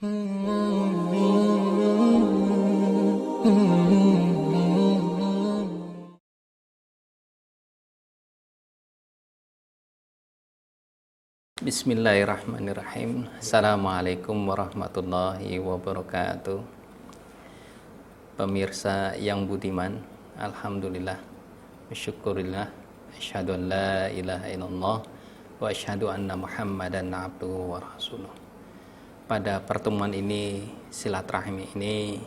Bismillahirrahmanirrahim. Assalamualaikum warahmatullahi wabarakatuh. Pemirsa yang budiman, alhamdulillah, syukurillah, asyhadu an la ilaha illallah wa asyhadu anna Muhammadan abduhu wa rasuluh. Pada pertemuan ini, silaturahmi ini,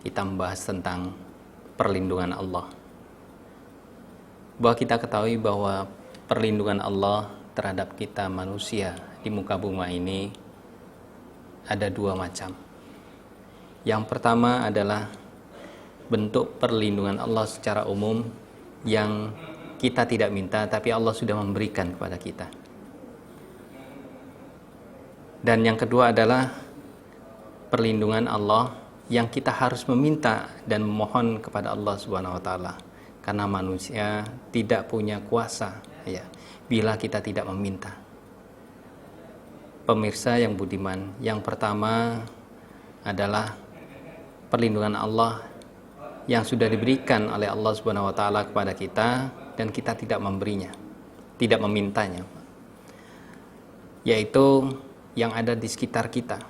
kita membahas tentang perlindungan Allah. Bahwa kita ketahui bahwa perlindungan Allah terhadap kita manusia di muka bumi ini ada dua macam. Yang pertama adalah bentuk perlindungan Allah secara umum yang kita tidak minta tapi Allah sudah memberikan kepada kita. Dan yang kedua adalah perlindungan Allah yang kita harus meminta dan memohon kepada Allah Subhanahu wa taala, karena manusia tidak punya kuasa bila kita tidak meminta. Pemirsa yang budiman, yang pertama adalah perlindungan Allah yang sudah diberikan oleh Allah Subhanahu wa taala kepada kita dan kita tidak memberinya, tidak memintanya, yaitu yang ada di sekitar kita.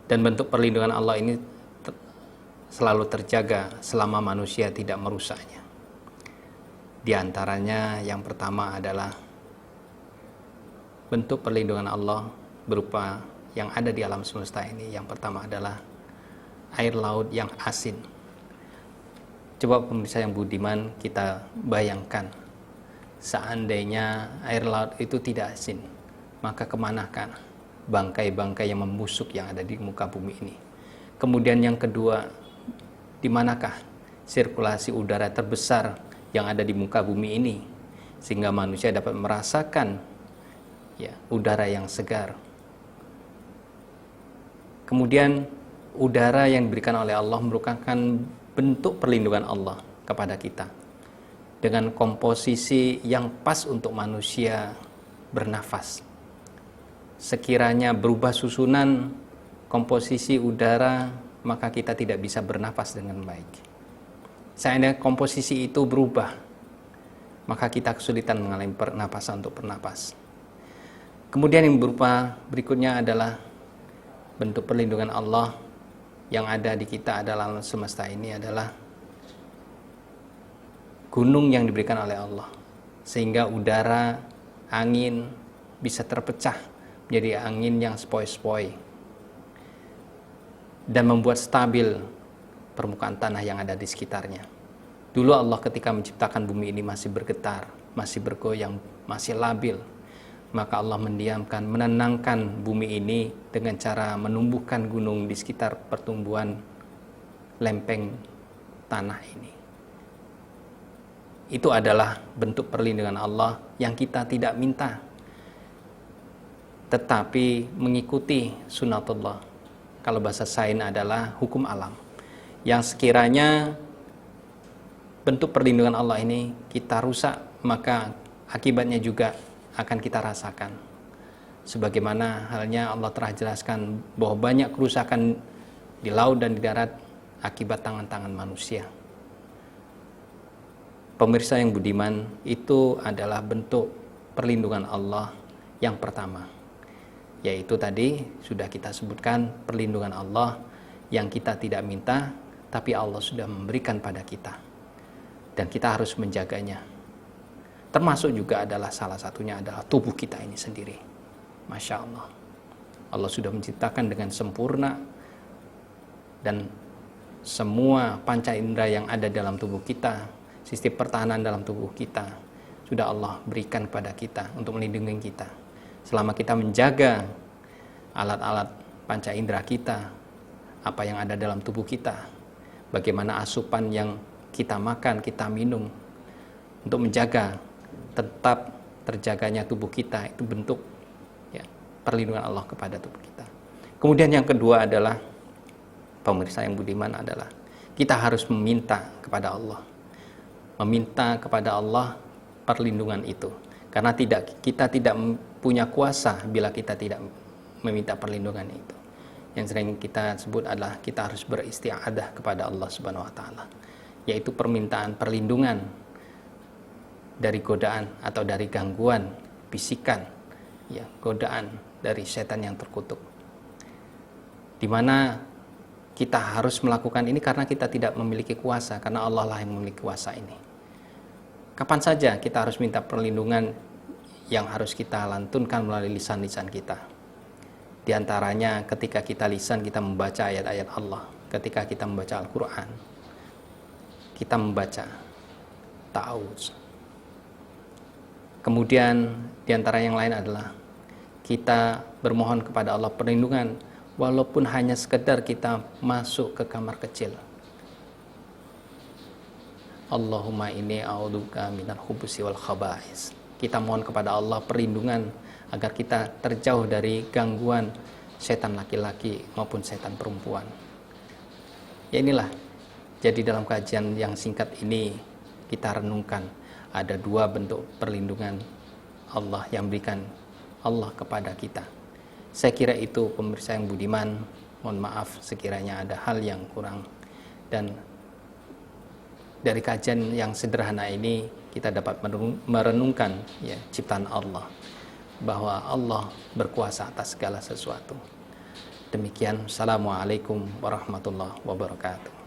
Dan bentuk perlindungan Allah ini selalu terjaga selama manusia tidak merusaknya. Di antaranya yang pertama adalah bentuk perlindungan Allah berupa yang ada di alam semesta ini. Yang pertama adalah air laut yang asin. Coba pemirsa yang budiman, kita bayangkan seandainya air laut itu tidak asin, maka kemanakah bangkai-bangkai yang membusuk yang ada di muka bumi ini? Kemudian yang kedua, di manakah sirkulasi udara terbesar yang ada di muka bumi ini sehingga manusia dapat merasakan udara yang segar? Kemudian udara yang diberikan oleh Allah merupakan bentuk perlindungan Allah kepada kita dengan komposisi yang pas untuk manusia bernafas. Sekiranya berubah susunan komposisi udara, maka kita tidak bisa bernafas dengan baik. Seandainya komposisi itu berubah, maka kita kesulitan mengalami pernapasan untuk bernapas. Kemudian yang berupa berikutnya adalah bentuk perlindungan Allah yang ada di kita adalah alam semesta ini adalah gunung yang diberikan oleh Allah, sehingga udara, angin bisa terpecah menjadi angin yang sepoi-sepoi dan membuat stabil permukaan tanah yang ada di sekitarnya. Dulu Allah ketika menciptakan bumi ini masih bergetar, masih bergoyang, masih labil. Maka Allah mendiamkan, menenangkan bumi ini dengan cara menumbuhkan gunung di sekitar pertumbuhan lempeng tanah ini. Itu adalah bentuk perlindungan Allah yang kita tidak minta, tetapi mengikuti sunatullah. Kalau bahasa sains adalah hukum alam, yang sekiranya bentuk perlindungan Allah ini kita rusak, maka akibatnya juga akan kita rasakan. Sebagaimana halnya Allah telah jelaskan bahwa banyak kerusakan di laut dan di darat akibat tangan-tangan manusia. Pemirsa yang budiman, itu adalah bentuk perlindungan Allah yang pertama, yaitu tadi sudah kita sebutkan perlindungan Allah yang kita tidak minta tapi Allah sudah memberikan pada kita dan kita harus menjaganya. Termasuk juga adalah salah satunya adalah tubuh kita ini sendiri. Masya Allah, Allah sudah menciptakan dengan sempurna dan semua panca indera yang ada dalam tubuh kita, sistem pertahanan dalam tubuh kita sudah Allah berikan kepada kita untuk melindungi kita. Selama kita menjaga alat-alat panca indera kita, apa yang ada dalam tubuh kita, bagaimana asupan yang kita makan, kita minum, untuk menjaga tetap terjaganya tubuh kita, itu bentuk perlindungan Allah kepada tubuh kita. Kemudian yang kedua adalah, pemirsa yang budiman, adalah kita harus meminta kepada Allah, meminta kepada Allah perlindungan itu, karena kita tidak punya kuasa bila kita tidak meminta perlindungan itu. Yang sering kita sebut adalah kita harus beristi'adah kepada Allah Subhanahu wa taala, yaitu permintaan perlindungan dari godaan atau dari gangguan, bisikan, ya, godaan dari setan yang terkutuk. Di mana kita harus melakukan ini karena kita tidak memiliki kuasa, karena Allah lah yang memiliki kuasa ini. Kapan saja kita harus minta perlindungan yang harus kita lantunkan melalui lisan-lisan kita. Di antaranya ketika kita lisan, kita membaca ayat-ayat Allah. Ketika kita membaca Al-Quran, kita membaca ta'awuz. Kemudian di antara yang lain adalah kita bermohon kepada Allah perlindungan, walaupun hanya sekedar kita masuk ke kamar kecil. Allahumma inni a'udzubika minal khubusi wal khaba'is. Kita mohon kepada Allah perlindungan agar kita terjauh dari gangguan setan laki-laki maupun setan perempuan. Ya inilah, jadi dalam kajian yang singkat ini kita renungkan ada 2 bentuk perlindungan Allah yang berikan Allah kepada kita. Saya kira itu pemirsa yang budiman, mohon maaf sekiranya ada hal yang kurang, dan dari kajian yang sederhana ini kita dapat merenungkan ya ciptaan Allah, bahwa Allah berkuasa atas segala sesuatu. Demikian, Assalamualaikum warahmatullahi wabarakatuh.